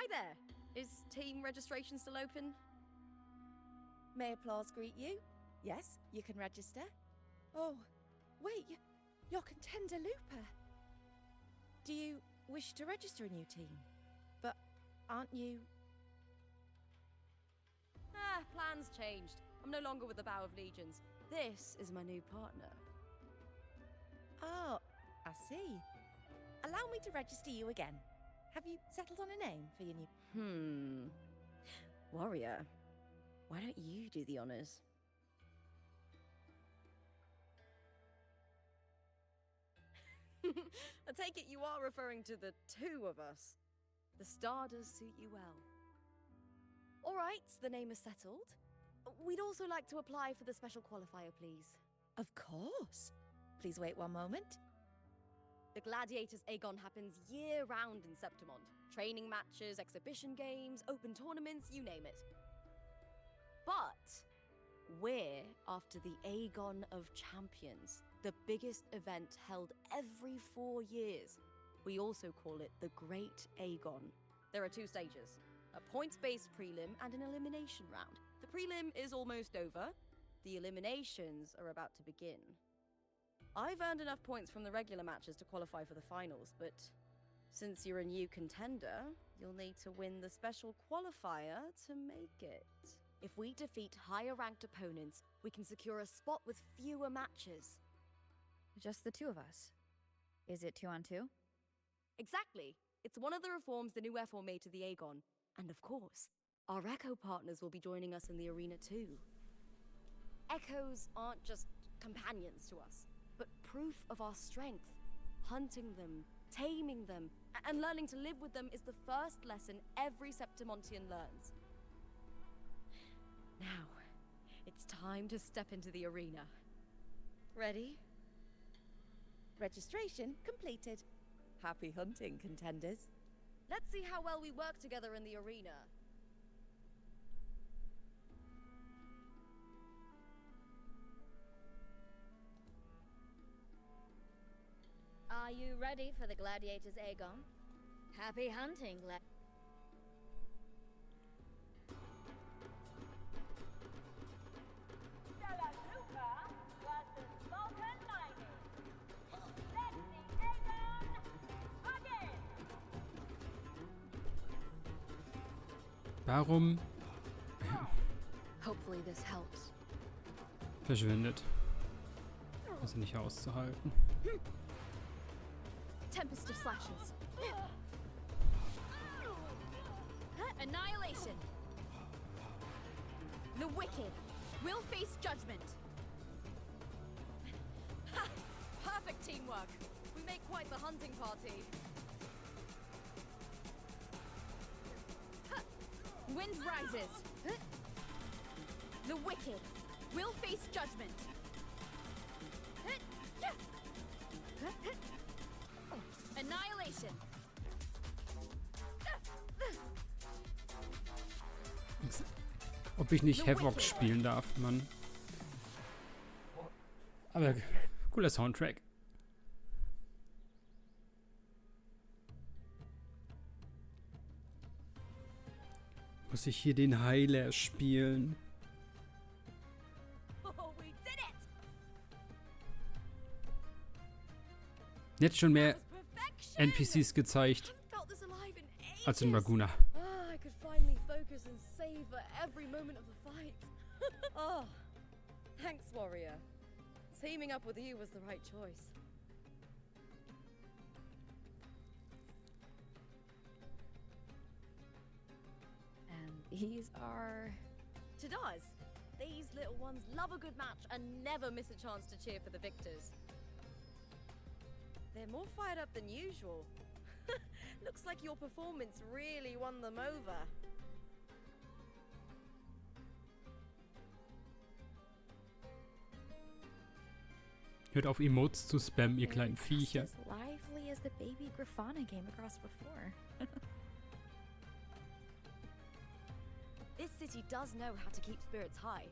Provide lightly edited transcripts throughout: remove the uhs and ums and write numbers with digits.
Hi there! Is team registration still open? May applause greet you? Yes, you can register. Oh, wait, you're Contender Looper. Do you wish to register a new team? But aren't you... Plans changed. I'm no longer with the Bow of Legions. This is my new partner. Oh, I see. Allow me to register you again. Have you settled on a name for your new... Warrior, why don't you do the honors? I take it you are referring to the two of us. The star does suit you well. All right, the name is settled. We'd also like to apply for the special qualifier, please. Of course. Please wait one moment. The Gladiators Aegon happens year-round in Septimond. Training matches, exhibition games, open tournaments, you name it. But we're after the Aegon of Champions, the biggest event held every 4 years. We also call it the Great Aegon. There are 2 stages, a points-based prelim and an elimination round. The prelim is almost over. The eliminations are about to begin. I've earned enough points from the regular matches to qualify for the finals, but since you're a new contender, you'll need to win the special qualifier to make it. If we defeat higher-ranked opponents, we can secure a spot with fewer matches. Just the 2 of us? Is it 2 on 2? Exactly. It's one of the reforms the new F4 made to the Aegon. And of course, our Echo partners will be joining us in the arena too. Echoes aren't just companions to us, but proof of our strength. Hunting them, taming them, and learning to live with them is the first lesson every Septimontian learns. Now, it's time to step into the arena. Ready? Registration completed. Happy hunting, contenders. Let's see how well we work together in the arena. Are you ready for the Gladiators Aegon? Happy hunting, Warum Hopefully this helps. verschwindet? Das ist nicht auszuhalten. Tempest of Slashes. Annihilation! The wicked will face judgment! Ha! Perfect teamwork! We make quite the hunting party. Wind rises! The wicked will face judgment! Annihilation! Ob ich nicht Havoc spielen darf, Mann. Aber cooler Soundtrack. Muss ich hier den Heiler spielen? Jetzt schon mehr NPCs gezeigt als in Laguna. I could finally focus and savor every moment of the fight. Oh, thanks, Warrior. Teaming up with you was the right choice. And these are Tadars. These little ones love a good match and never miss a chance to cheer for the victors. They're more fired up than usual. Looks like your performance really won them over. Hört auf, Emotes zu spammen, ihr kleinen Viecher. As lively as the baby Grafana came across before. This city does know how to keep spirits high.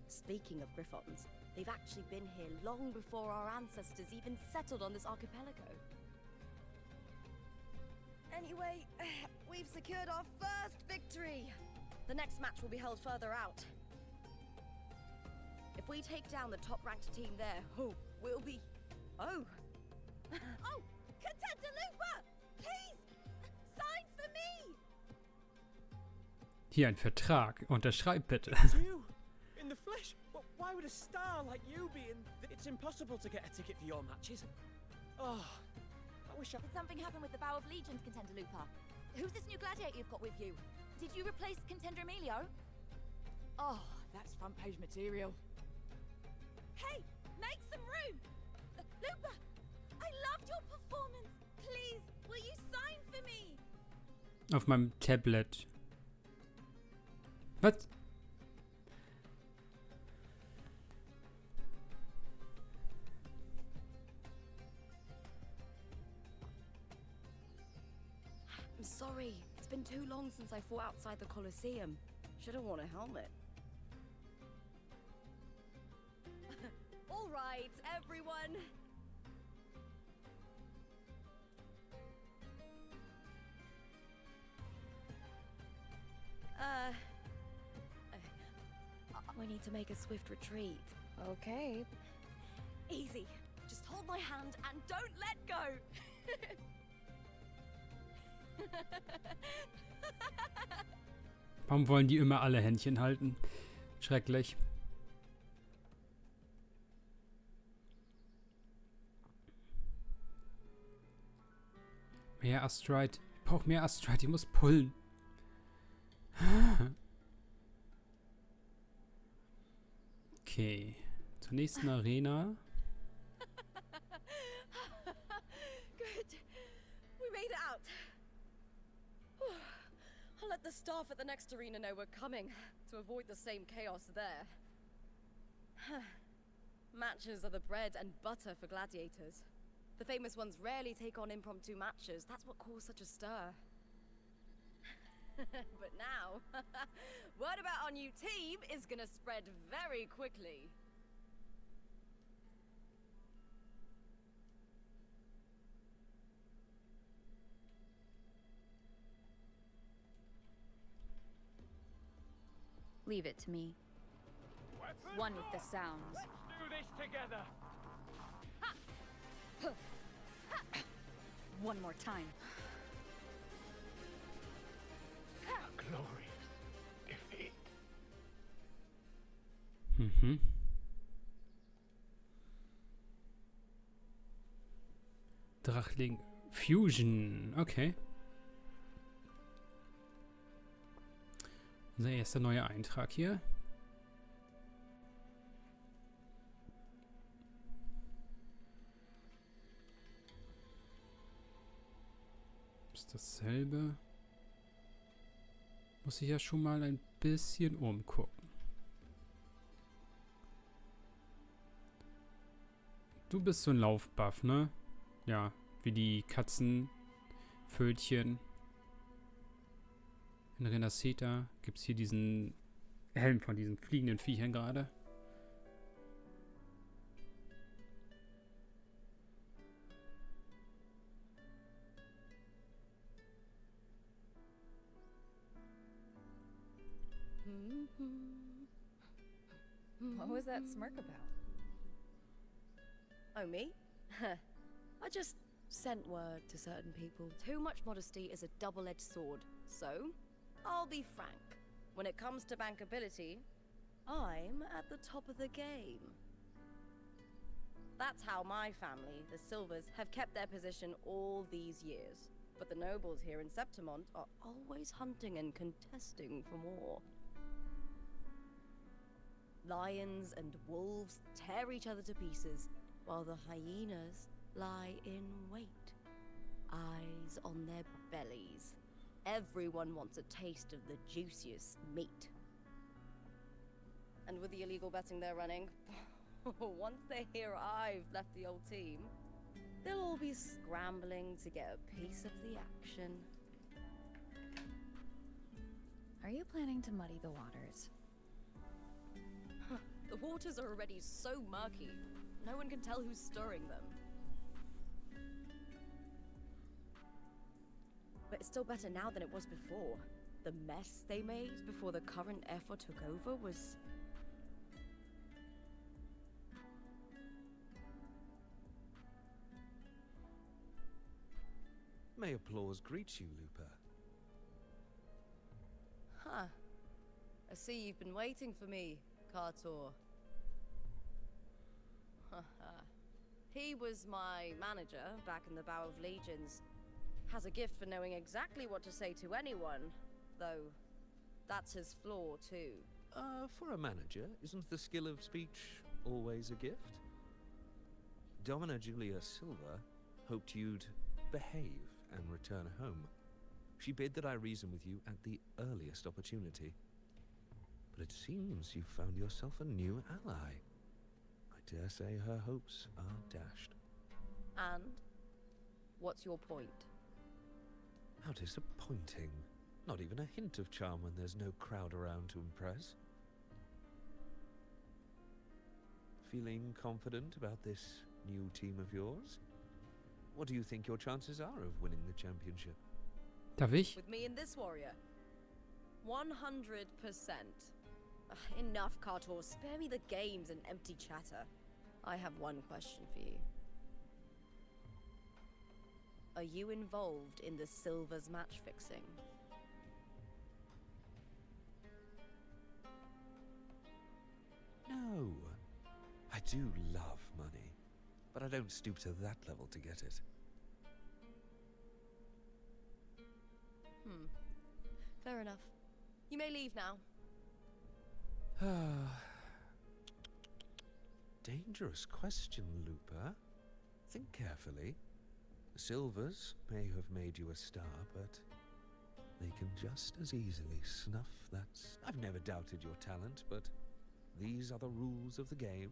Speaking of Griffons, they've actually been here long before our ancestors even settled on this archipelago. Anyway, We've secured our first victory. The next match will be held further out. If we take down the top-ranked team there, we'll be... Oh, Contender Looper! Please! Sign for me! Hier ein Vertrag. Unterschreib bitte. It's you! In the flesh! Well, why would a star like you be in... It's impossible to get a ticket for your matches. Oh, I wish I... Did something happen with the Bow of Legions, Contender Looper? Who's this new gladiator you've got with you? Did you replace Contender Emilio? Oh, that's front page material. Hey, make some room! Looper, I loved your performance. Please, will you sign for me? Auf meinem Tablet. Was? I'm sorry. It's been too long since I fought outside the Colosseum. Should have worn a helmet. All right, everyone. We need to make a swift retreat. Okay. Easy. Just hold my hand and don't let go. Warum wollen die immer alle Händchen halten? Schrecklich. Mehr Astride. Ich brauche mehr Astride. Ich muss pullen. Okay. Zur nächsten Arena. Good. We made it out. I'll let the staff at the next arena know we're coming to avoid the same chaos there. Matches are the bread and butter for gladiators. The famous ones rarely take on impromptu matches. That's what caused such a stir. But now, word about our new team is gonna spread very quickly. Leave it to me. One with the sounds. Let's do this together! One more time. A glorious defeat. Mhm. Drachling Fusion. Okay. Unser erster neuer Eintrag hier. Ist dasselbe. Muss ich ja schon mal ein bisschen umgucken. Du bist so ein Laufbuff, ne? Ja, wie die Katzenpfötchen. In Renaceta gibt es hier diesen Helm von diesen fliegenden Viechern gerade. What was that smirk about? Oh, me? I just sent word to certain people. Too much modesty is a double-edged sword. So, I'll be frank. When it comes to bankability, I'm at the top of the game. That's how my family, the Silvers, have kept their position all these years. But the nobles here in Septimont are always hunting and contesting for more. Lions and wolves tear each other to pieces, while the hyenas lie in wait, eyes on their bellies. Everyone wants a taste of the juiciest meat. And with the illegal betting they're running, once they hear I've left the old team, they'll all be scrambling to get a piece of the action. Are you planning to muddy the waters? The waters are already so murky, no one can tell who's stirring them. but it's still better now than it was before. The mess they made before the current effort took over was... May applause greet you, Lupa. Huh. I see you've been waiting for me, Kartor. He was my manager back in the Bow of Legions. Has a gift for knowing exactly what to say to anyone, though that's his flaw too. For a manager, isn't the skill of speech always a gift? Domina Julia Silva hoped you'd behave and return home. She bid that I reason with you at the earliest opportunity. But it seems you've found yourself a new ally. I dare say her hopes are dashed. And? What's your point? How disappointing. Not even a hint of charm when there's no crowd around to impress. Feeling confident about this new team of yours? What do you think your chances are of winning the championship? Darf ich? With me and this warrior? 100%. Enough, Kartor. Spare me the games and empty chatter. I have one question for you. Are you involved in the Silver's match fixing? No. I do love money, but I don't stoop to that level to get it. Fair enough. You may leave now. Dangerous question, Lupa. Think carefully. The Silvers may have made you a star, but they can just as easily snuff that. I've never doubted your talent, but these are the rules of the game.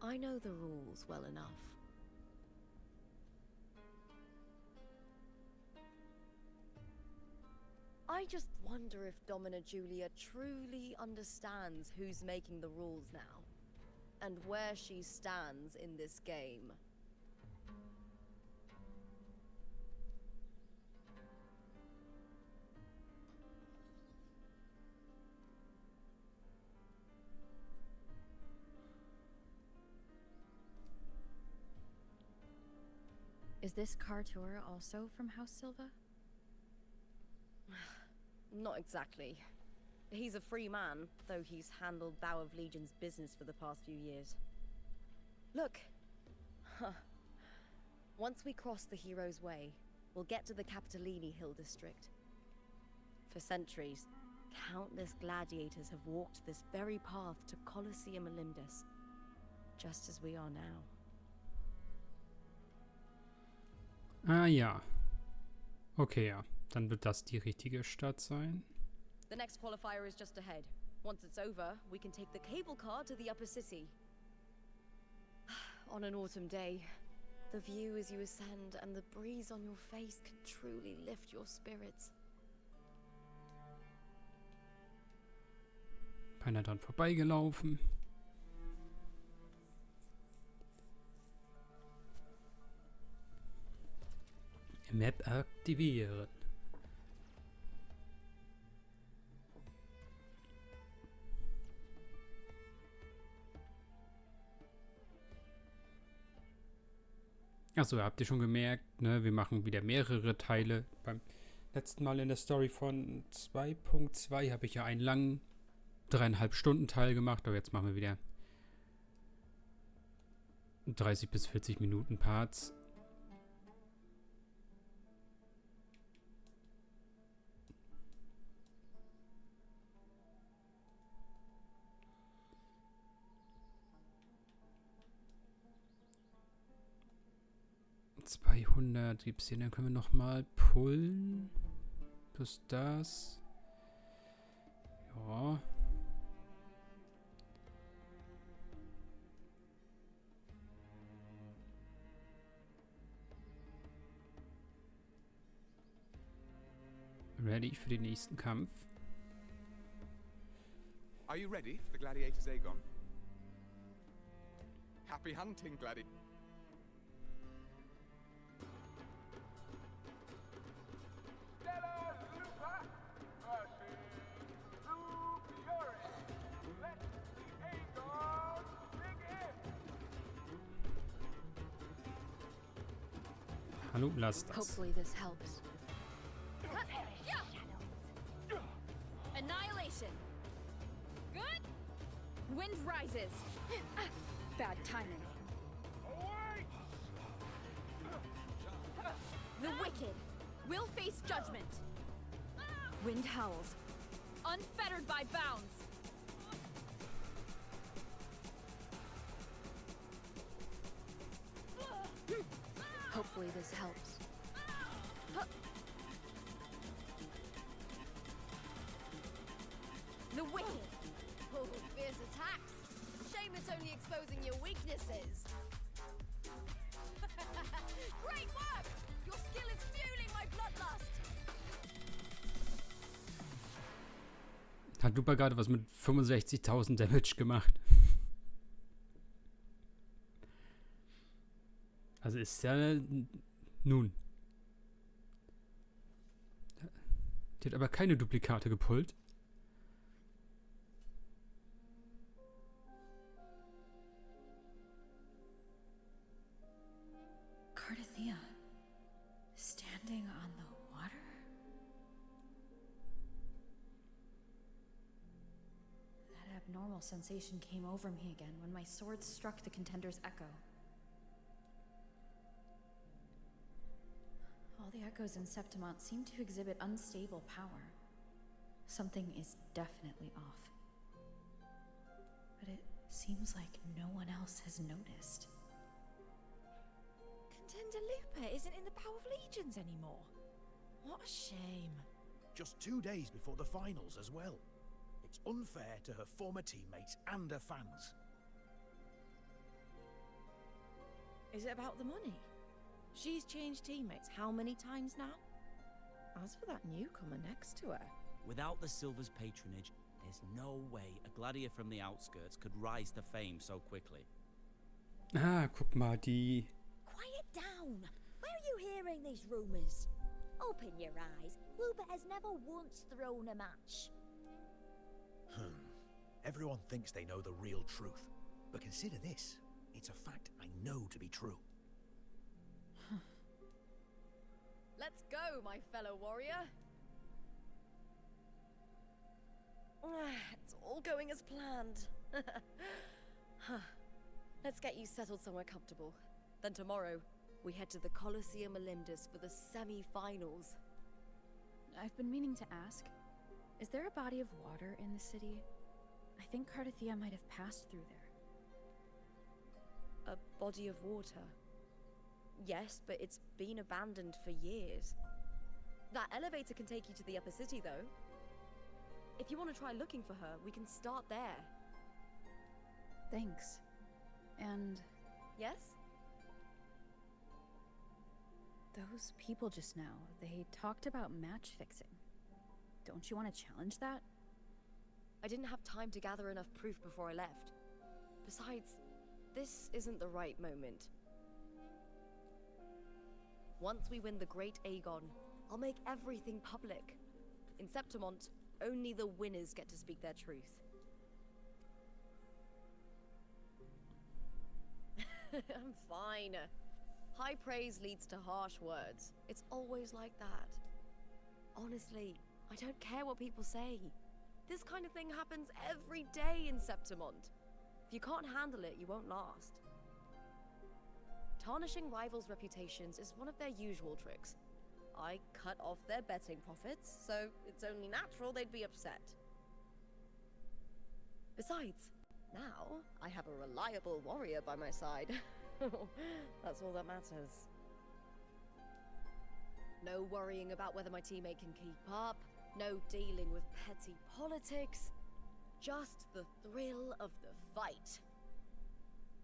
I know the rules well enough. I just wonder if Domina Julia truly understands who's making the rules now, and where she stands in this game. Is this Kartor also from House Silva? Not exactly. He's a free man, though he's handled Bow of Legion's business for the past few years. Look! Once we cross the Hero's Way, we'll get to the Capitolini Hill district. For centuries, countless gladiators have walked this very path to Colosseum Olympus, just as we are now. Ah ja. Okay, ja. Dann wird das die richtige Stadt sein. The next qualifier is just ahead. Once it's over, we can take the cable car to the upper city. On an autumn day, the view as you ascend and the breeze on your face can truly lift your spirits. Keiner dran vorbeigelaufen. Map aktivieren. Achso, habt ihr schon gemerkt, ne? Wir machen wieder mehrere Teile. Beim letzten Mal in der Story von 2.2 habe ich ja einen langen 3,5 Stunden Teil gemacht, aber jetzt machen wir wieder 30 bis 40 Minuten Parts. Gibt's hier, dann können wir nochmal pullen. Plus das. Ja. Ready für den nächsten Kampf. Are you ready for the gladiator's Aegon? Happy hunting, gladiator. Hallo, lass das. Hopefully this helps. Annihilation. Good. Wind rises. Bad timing. The wicked will face judgment. Wind howls, unfettered by bounds. Hopefully this helps. The wicked. Oh, fierce attacks. Shame it's only exposing your weaknesses. Great work! Your skill is fueling my bloodlust. Hat Lupa gerade was mit 65.000 Damage gemacht? Also ist ja... Nun. Die hat aber keine Duplikate gepullt. Cardathea, standing on the water? That abnormal sensation came over me again when my sword struck the contender's echo. All the echoes in Septimont seem to exhibit unstable power. Something is definitely off. But it seems like no one else has noticed. Contender Lupa isn't in the Power of Legions anymore. What a shame. Just 2 days before the finals as well. It's unfair to her former teammates and her fans. Is it about the money? She's changed teammates how many times now? As for that newcomer next to her... Without the Silver's patronage, there's no way a gladiator from the outskirts could rise to fame so quickly. Ah, guck mal, die... Quiet down! Where are you hearing these rumours? Open your eyes. Wilbur has never once thrown a match. Everyone thinks they know the real truth. But consider this. It's a fact I know to be true. Let's go, my fellow warrior. It's all going as planned. Let's get you settled somewhere comfortable. Then tomorrow, we head to the Colosseum Olympus for the semi-finals. I've been meaning to ask, is there a body of water in the city? I think Cardathea might have passed through there. A body of water? Yes, but it's been abandoned for years. That elevator can take you to the upper city, though. If you want to try looking for her, we can start there. Thanks. And... Yes? Those people just now, they talked about match fixing. Don't you want to challenge that? I didn't have time to gather enough proof before I left. Besides, this isn't the right moment. Once we win the Great Aegon, I'll make everything public. In Septimont, only the winners get to speak their truth. I'm fine. High praise leads to harsh words. It's always like that. Honestly, I don't care what people say. This kind of thing happens every day in Septimont. If you can't handle it, you won't last. Tarnishing rivals' reputations is one of their usual tricks. I cut off their betting profits, so it's only natural they'd be upset. Besides, now I have a reliable warrior by my side. That's all that matters. No worrying about whether my teammate can keep up, no dealing with petty politics, just the thrill of the fight.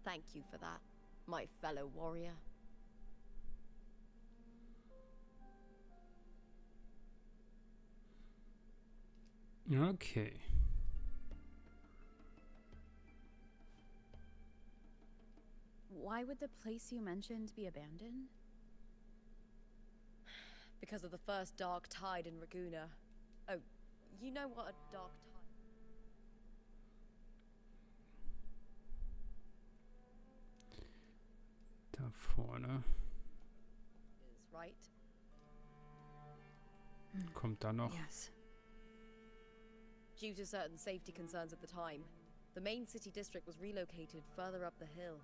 Thank you for that, my fellow warrior. Okay. Why would the place you mentioned be abandoned? Because of the first dark tide in Raguna. Oh, you know what a dark tide... Da vorne. right? Kommt da noch. Yes. Due to certain safety concerns at the time, the main city district was relocated further up the hill.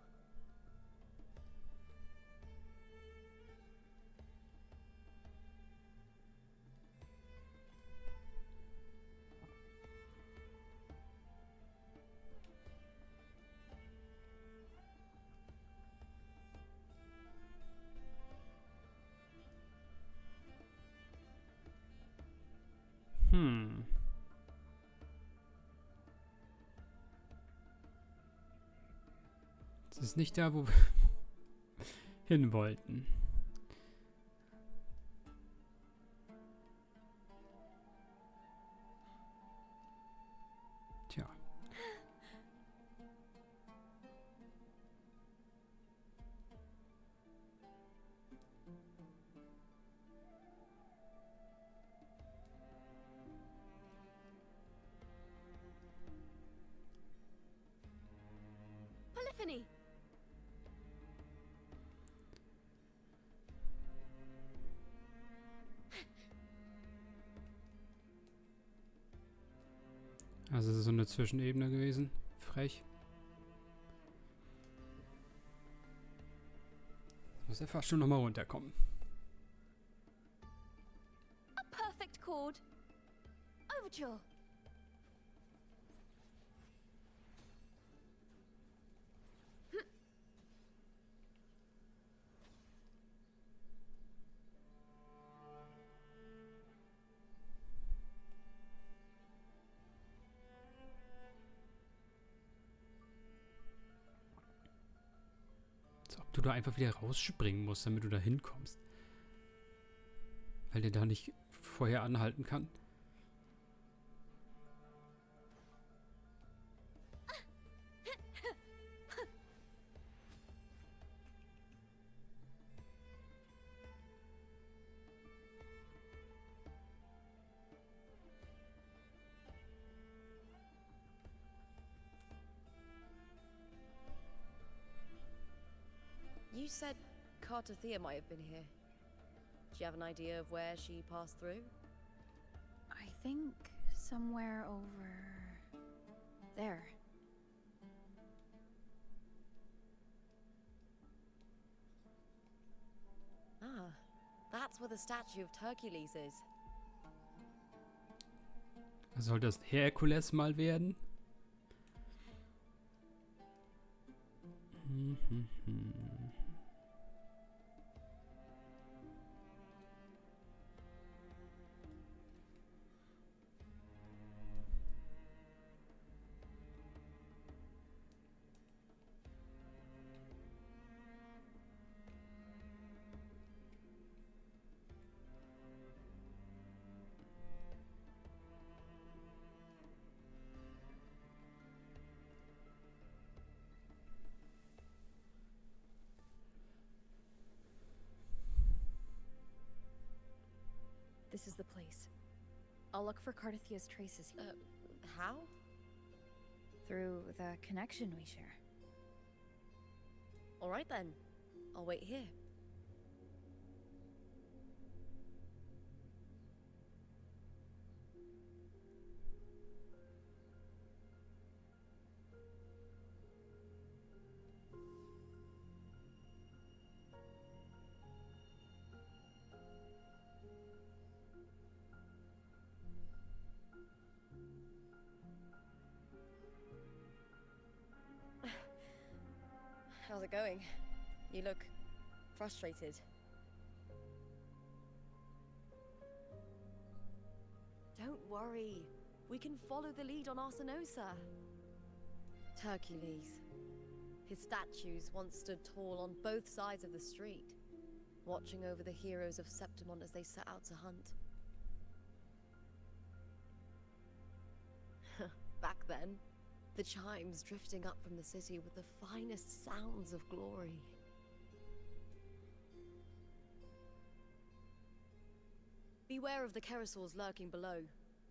Das ist nicht da, wo wir hin wollten. Tja. Polyphony! Also es ist so eine Zwischenebene gewesen. Frech. Muss er fast schon nochmal runterkommen. A perfect chord. Overture. Als ob du da einfach wieder rausspringen musst, damit du da hinkommst. Weil der da nicht vorher anhalten kann. You said Cartothea might have been here. Do you have an idea of where she passed through? I think somewhere over there. Ah, that's where the statue of Hercules is. Soll das Herkules mal werden? This is the place. I'll look for Cartothea's traces here. How? Through the connection we share. All right then. I'll wait here. How's it going? You look frustrated. Don't worry. We can follow the lead on Arsinosa. Hercules. His statues once stood tall on both sides of the street, watching over the heroes of Septimon as they set out to hunt. Back then, the chimes drifting up from the city with the finest sounds of glory. Beware of the Kerosaurs lurking below.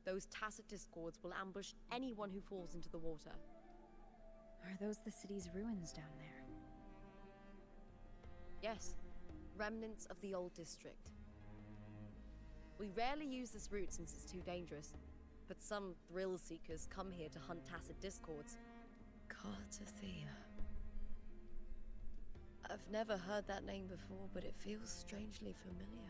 Those tacit discords will ambush anyone who falls into the water. Are those the city's ruins down there? Yes, remnants of the old district. We rarely use this route since it's too dangerous, but some thrill seekers come here to hunt tacit discords. Cartathea. I've never heard that name before, but it feels strangely familiar.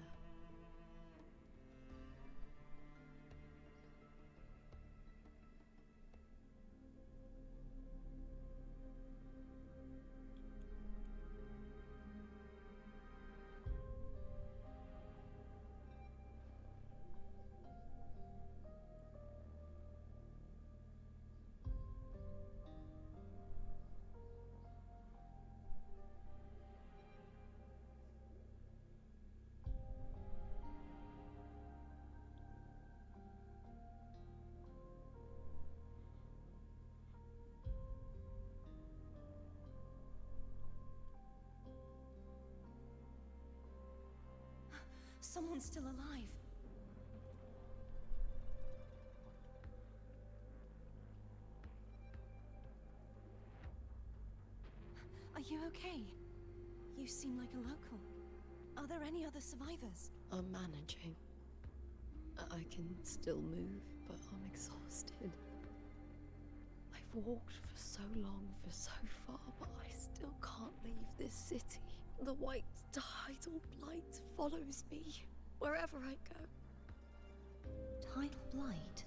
Someone's still alive. Are you okay? You seem like a local. Are there any other survivors? I'm managing. I can still move, but I'm exhausted. I've walked for so long, for so far, but I still can't leave this city. The white tidal blight follows me wherever I go. Tidal blight?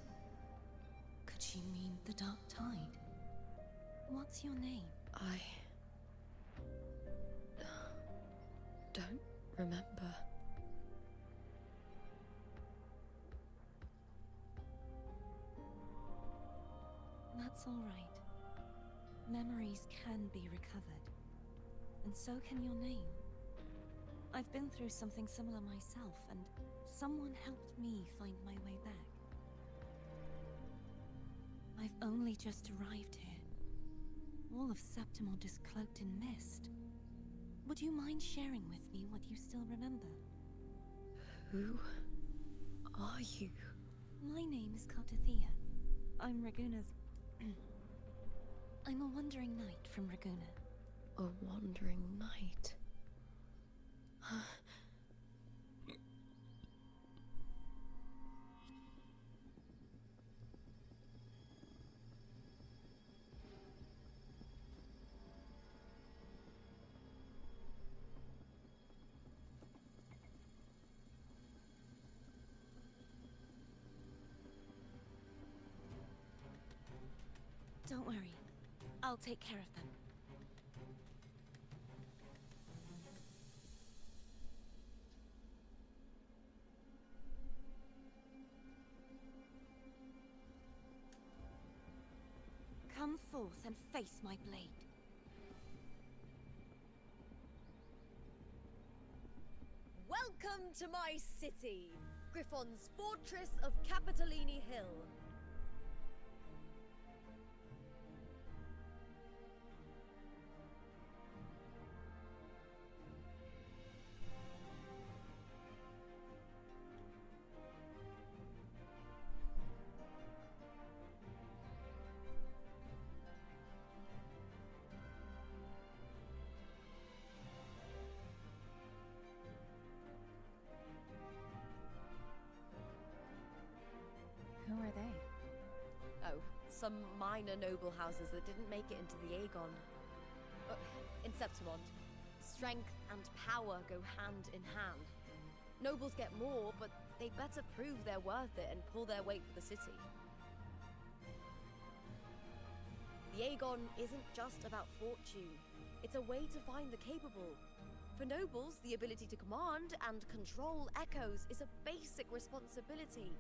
Could she mean the dark tide? What's your name? I don't remember. That's all right. Memories can be recovered. And so can your name. I've been through something similar myself, and someone helped me find my way back. I've only just arrived here. All of Septimont is cloaked in mist. Would you mind sharing with me what you still remember? Who are you? My name is Cartathea. I'm Raguna's... I'm a wandering knight from Raguna. A wandering knight. Don't worry. I'll take care of them. Come forth and face my blade. Welcome to my city, Griffon's fortress of Capitolini Hill. Who are they? Oh, some minor noble houses that didn't make it into the Aegon. In Septimont, strength and power go hand in hand. Nobles get more, but they better prove they're worth it and pull their weight for the city. The Aegon isn't just about fortune. It's a way to find the capable. For nobles, the ability to command and control echoes is a basic responsibility.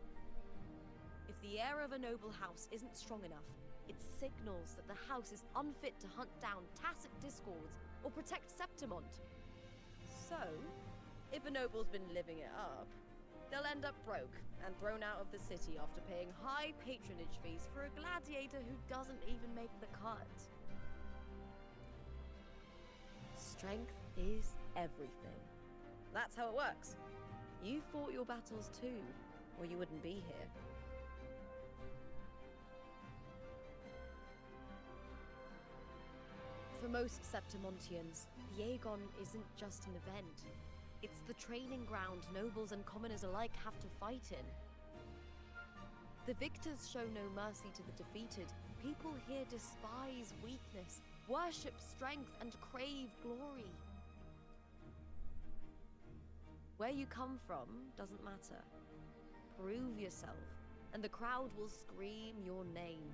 If the heir of a noble house isn't strong enough, it signals that the house is unfit to hunt down tacit discords or protect Septimont. So, if a noble's been living it up, they'll end up broke and thrown out of the city after paying high patronage fees for a gladiator who doesn't even make the cut. Strength is everything. That's how it works. You fought your battles too, or you wouldn't be here. For most Septimontians, the Aegon isn't just an event. It's the training ground nobles and commoners alike have to fight in. The victors show no mercy to the defeated. People here despise weakness, worship strength, and crave glory. Where you come from doesn't matter. Prove yourself, and the crowd will scream your name.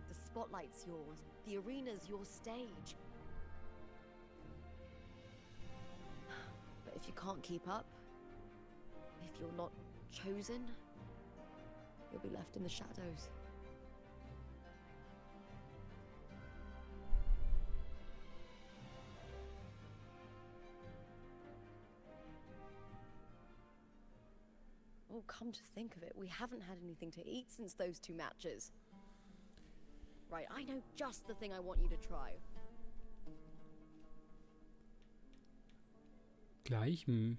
The spotlight's yours, the arena's your stage. But if you can't keep up, if you're not chosen, you'll be left in the shadows. Oh, come to think of it, we haven't had anything to eat since those 2 matches. Right, I know just the thing I want you to try. Gleich? Reicht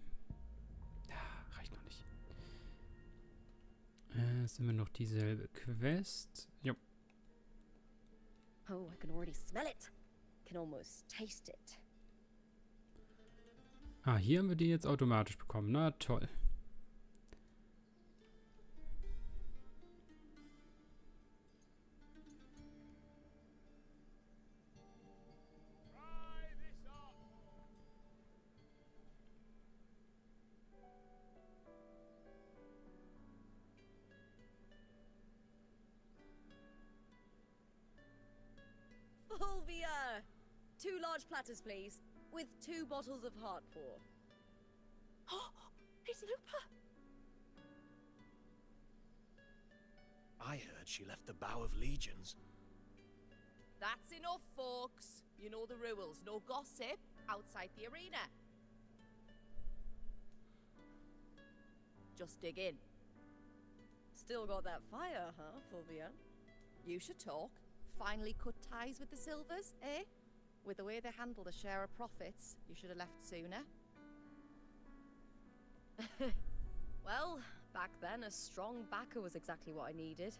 noch nicht. Sind wir noch dieselbe Quest? Jo. Oh, I can already smell it. Can almost taste it. Ah, hier haben wir die jetzt automatisch bekommen. Na toll. Fulvia! 2 large platters, please, with 2 bottles of heart pour. Oh, it's Lupa! I heard she left the Bow of Legions. That's enough, folks. You know the rules. No gossip outside the arena. Just dig in. Still got that fire, huh, Fulvia? You should talk. Finally cut ties with the Silvers, eh? With the way they handle the share of profits, you should have left sooner. Well, back then a strong backer was exactly what I needed.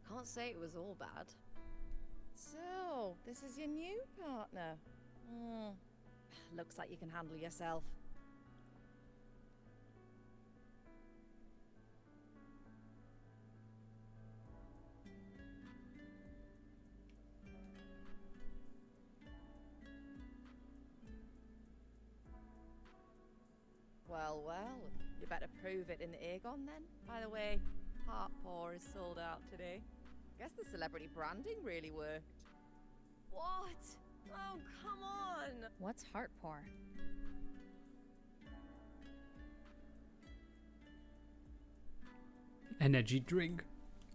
Can't say it was all bad. So, this is your new partner. Looks like you can handle yourself. Well, well, you better prove it in the Aegon then. By the way, Heart Pour is sold out today. Guess the celebrity branding really worked. What? Oh, come on! What's heart pour? Energy Drink.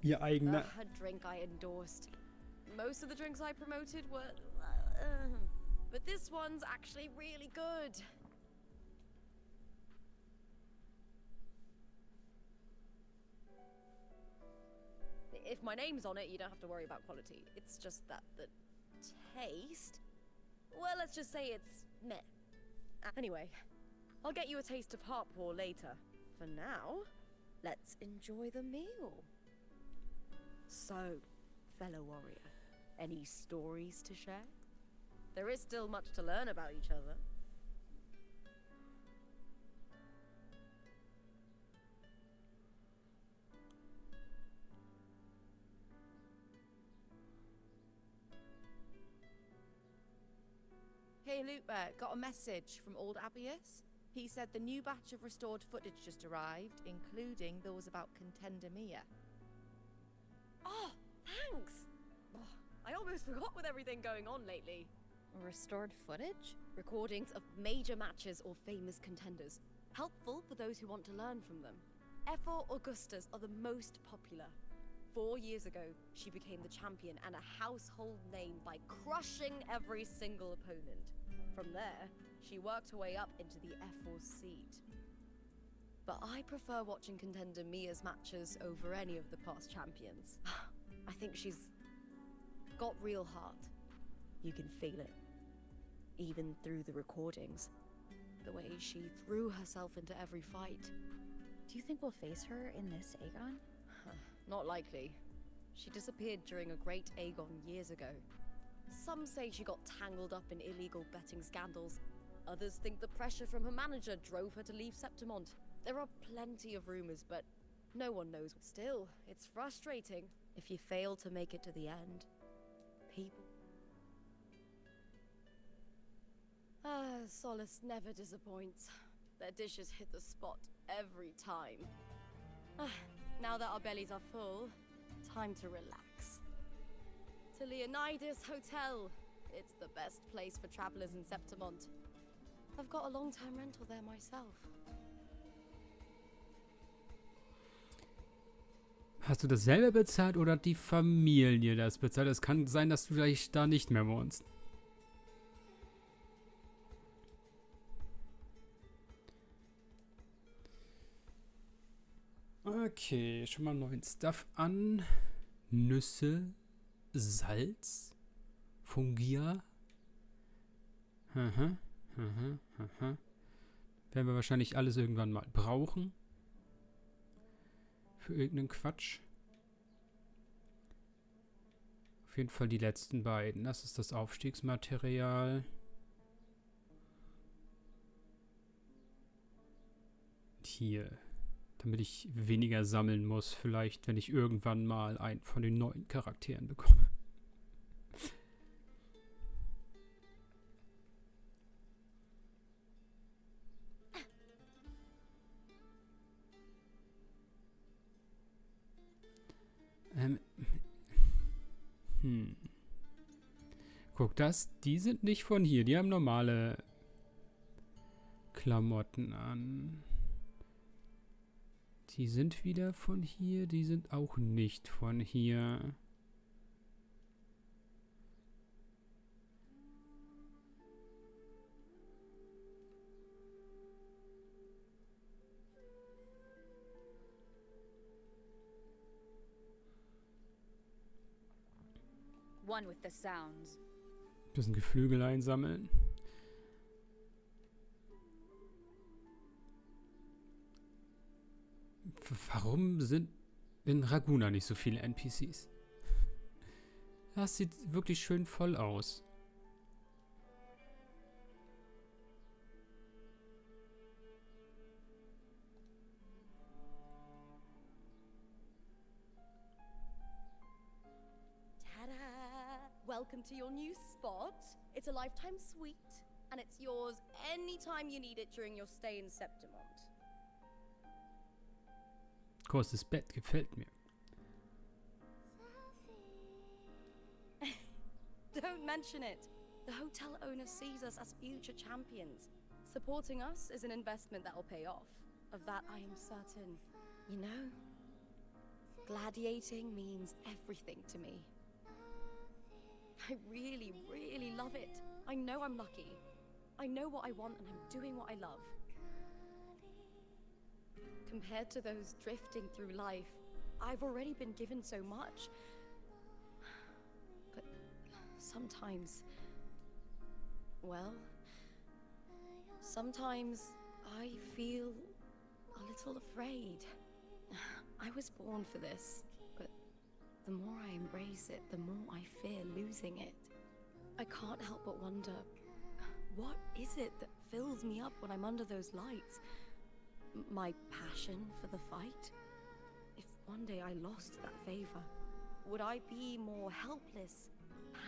Ihr eigener. A drink I endorsed. Most of the drinks I promoted were... but this one's actually really good. If my name's on it, you don't have to worry about quality. It's just that the taste... Well, let's just say it's meh. Anyway, I'll get you a taste of heart pour later. For now, let's enjoy the meal. So, fellow warrior, any stories to share? There is still much to learn about each other. Hey Lupa, got a message from old Abius. He said the new batch of restored footage just arrived, including those about Contender Mia. Oh, thanks! Oh, I almost forgot with everything going on lately. Restored footage? Recordings of major matches or famous contenders. Helpful for those who want to learn from them. F4 Augustas are the most popular. 4 years ago, she became the champion and a household name by crushing every single opponent. From there, she worked her way up into the F4 seat. But I prefer watching Contender Mia's matches over any of the past champions. I think she's got real heart. You can feel it. Even through the recordings. The way she threw herself into every fight. Do you think we'll face her in this Aegon? Not likely. She disappeared during a great Aegon years ago. Some say she got tangled up in illegal betting scandals. Others think the pressure from her manager drove her to leave Septimont. There are plenty of rumors, but no one knows. Still, it's frustrating if you fail to make it to the end. People. Solace never disappoints. Their dishes hit the spot every time. Now that our bellies are full, time to relax. To Leonidas Hotel. It's the best place for travelers in Septimont. I've got a long-term rental there myself. Hast du das selber bezahlt oder hat die Familie das bezahlt? Es kann sein, dass du vielleicht da nicht mehr wohnst. Okay, schon mal neuen Stuff an. Nüsse, Salz, Fungia. Werden wir wahrscheinlich alles irgendwann mal brauchen. Für irgendeinen Quatsch. Auf jeden Fall die letzten beiden. Das ist das Aufstiegsmaterial. Hier. Damit ich weniger sammeln muss. Vielleicht, wenn ich irgendwann mal einen von den neuen Charakteren bekomme. Guck, die sind nicht von hier. Die haben normale Klamotten an. Die sind wieder von hier. Die sind auch nicht von hier. One with the sounds. Bisschen Geflügel einsammeln. Warum sind in Raguna nicht so viele NPCs? Das sieht wirklich schön voll aus. Welcome to your new spot. It's a lifetime suite, and it's yours anytime you need it during your stay in Septimont. Großes Bett gefällt mir. Don't mention it. The hotel owner sees us as future champions. Supporting us is an investment that will pay off. Of that I am certain. You know, gladiating means everything to me. I really, really love it. I know I'm lucky. I know what I want and I'm doing what I love. Compared to those drifting through life, I've already been given so much. But sometimes, well, sometimes I feel a little afraid. I was born for this. The more I embrace it, the more I fear losing it. I can't help but wonder, what is it that fills me up when I'm under those lights? My passion for the fight? If one day I lost that favor, would I be more helpless,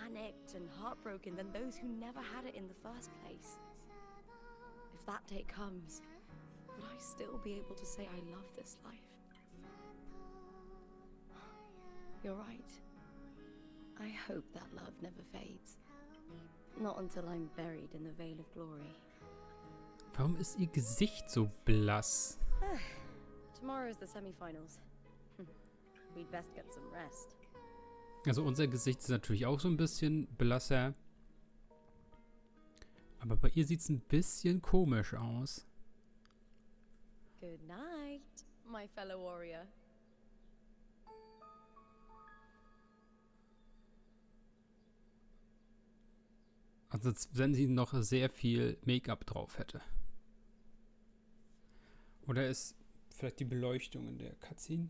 panicked and heartbroken than those who never had it in the first place? If that day comes, would I still be able to say I love this life? You're right. I hope that love never fades. Not until I'm buried in the veil of glory. Warum ist ihr Gesicht so blass? Tomorrow is the semi-finals. We'd best get some rest. Also unser Gesicht ist natürlich auch so ein bisschen blasser. Aber bei ihr sieht es ein bisschen komisch aus. Good night, my fellow warrior. Also als wenn sie noch sehr viel Make-up drauf hätte. Oder ist vielleicht die Beleuchtung in der Cutscene?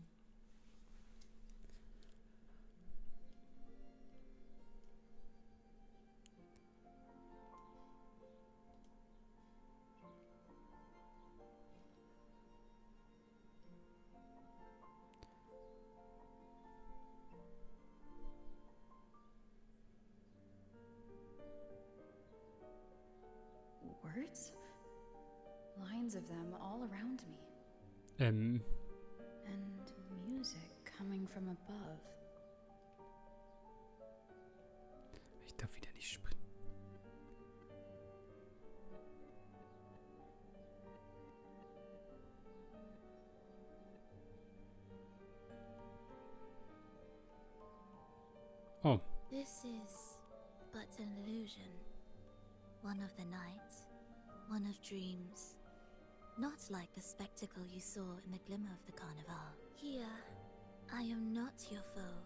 Words? Lines of them all around me. Ähm. And music coming from above. Ich darf wieder nicht springen. Oh. This is but an illusion. One of the nights, one of dreams. Not like the spectacle you saw in the glimmer of the carnival. Here, I am not your foe,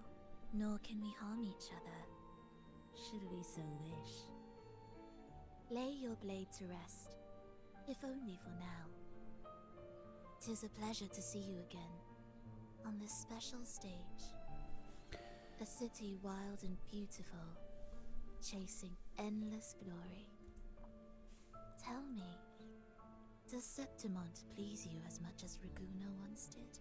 nor can we harm each other, should we so wish. Lay your blade to rest, if only for now. 'Tis a pleasure to see you again, on this special stage. A city wild and beautiful, chasing endless glory. Tell me, does Septimont please you as much as Raguna once did?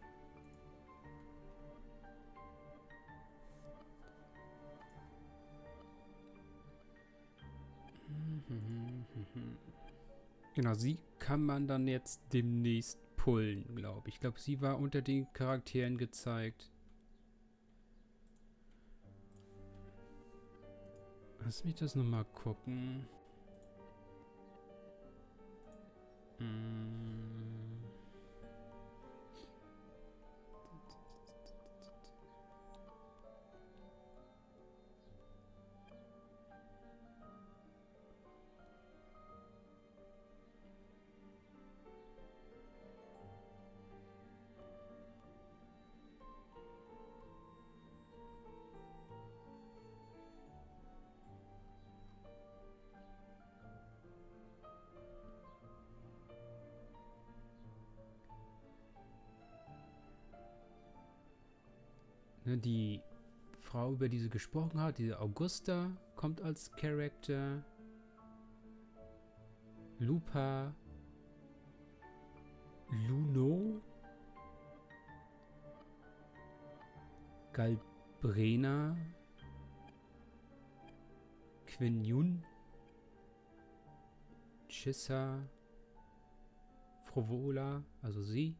Genau, sie kann man dann jetzt demnächst pullen, glaube ich. Ich glaube, sie war unter den Charakteren gezeigt. Lass mich das nochmal gucken. Die Frau, über die sie gesprochen hat, diese Augusta, kommt als Charakter. Lupa. Luno. Galbrena. Quin-Yun. Chissa. Frovola, also sie.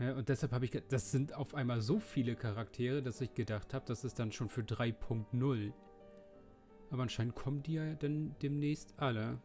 Ja, und deshalb habe ich, das sind auf einmal so viele Charaktere, dass ich gedacht habe, das ist dann schon für 3.0. Aber anscheinend kommen die ja dann demnächst alle.